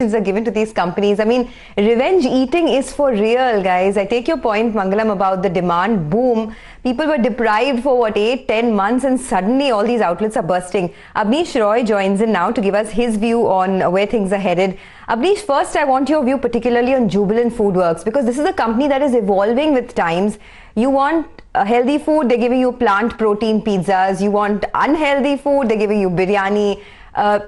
are given to these companies. I mean, revenge eating is for real, guys. I take your point, Mangalam, about the demand boom. People were deprived for what, 8-10 months, and suddenly all these outlets are bursting. Abneesh Roy joins in now to give us his view on where things are headed. Abneesh, first I want your view particularly on Jubilant FoodWorks, because this is a company that is evolving with times. You want healthy food, they're giving you plant protein pizzas. You want unhealthy food, they're giving you biryani.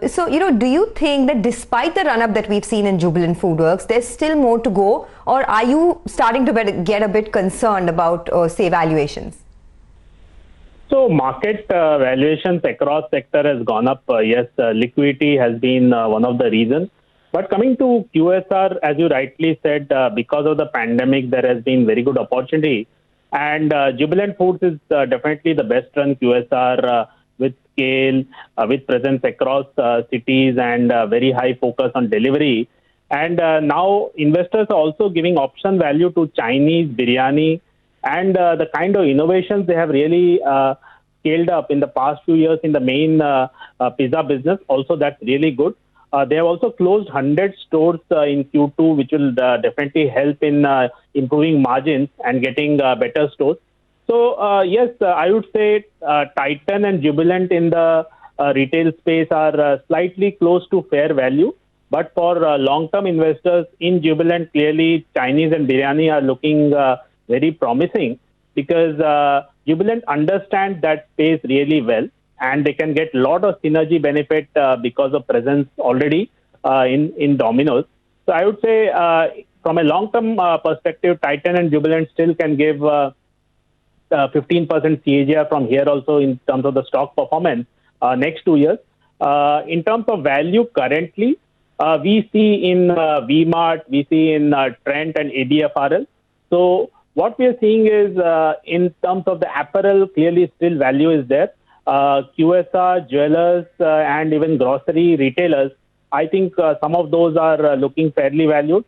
So, do you think that despite the run-up that we've seen in Jubilant FoodWorks, there's still more to go? Or are you starting to get a bit concerned about, say, valuations? So, market valuations across sector has gone up. Yes, liquidity has been one of the reasons. But coming to QSR, as you rightly said, because of the pandemic, there has been very good opportunity. And Jubilant Foods is definitely the best run QSR with scale, with presence across cities and very high focus on delivery. And now investors are also giving option value to Chinese biryani, and the kind of innovations they have really scaled up in the past few years in the main pizza business. Also, that's really good. They have also closed 100 stores in Q2, which will definitely help in improving margins and getting better stores. So, yes, I would say Titan and Jubilant in the retail space are slightly close to fair value. But for long-term investors in Jubilant, clearly Chinese and biryani are looking very promising, because Jubilant understands that space really well, and they can get a lot of synergy benefit because of presence already in Domino's. So I would say from a long-term perspective, Titan and Jubilant still can give 15% CAGR from here also in terms of the stock performance next 2 years. In terms of value currently, we see in V-Mart, we see in Trent and ABFRL. So what we are seeing is in terms of the apparel, clearly still value is there. QSR, jewelers, and even grocery retailers, I think some of those are looking fairly valued.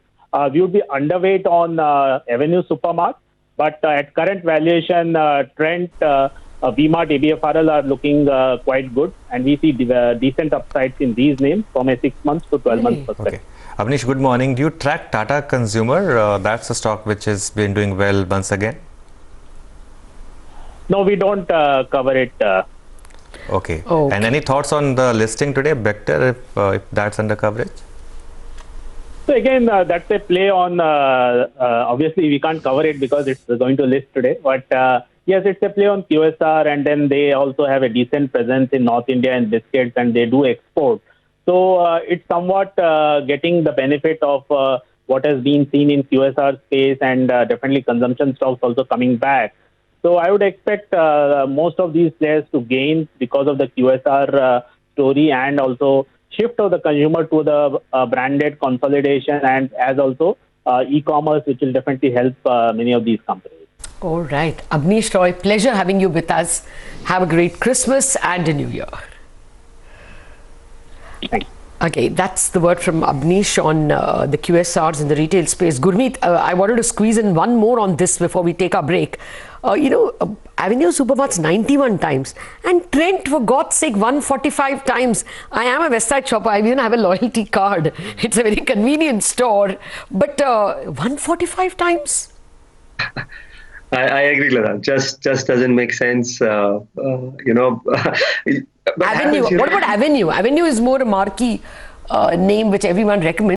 We would be underweight on Avenue Supermart, but at current valuation, Trent, V-Mart, ABFRL are looking quite good, and we see decent upsides in these names from a 6 months to 12 months perspective. Okay. Abneesh, good morning. Do you track Tata Consumer? That's a stock which has been doing well once again. No, we don't cover it. Okay. And any thoughts on the listing today, Bector, if that's under coverage? So again, that's a play on, obviously we can't cover it because it's going to list today. But yes, it's a play on QSR, and then they also have a decent presence in North India and biscuits, and they do export. So it's somewhat getting the benefit of what has been seen in QSR space, and definitely consumption stocks also coming back. So I would expect most of these players to gain because of the QSR story, and also shift of the consumer to the branded consolidation, and as also e-commerce, which will definitely help many of these companies. All right. Abneesh Roy, pleasure having you with us. Have a great Christmas and a New Year. Thank you. Okay, that's the word from Abneesh on the QSRs in the retail space. Gurmeet, I wanted to squeeze in one more on this before we take our break. Avenue Supermart's 91 times, and Trent, for God's sake, 145 times. I am a Westside shopper. I even have a loyalty card. It's a very convenient store. But 145 times? I agree, Lata. Just doesn't make sense. Avenue. What about Avenue? Avenue is more a marquee name which everyone recommends.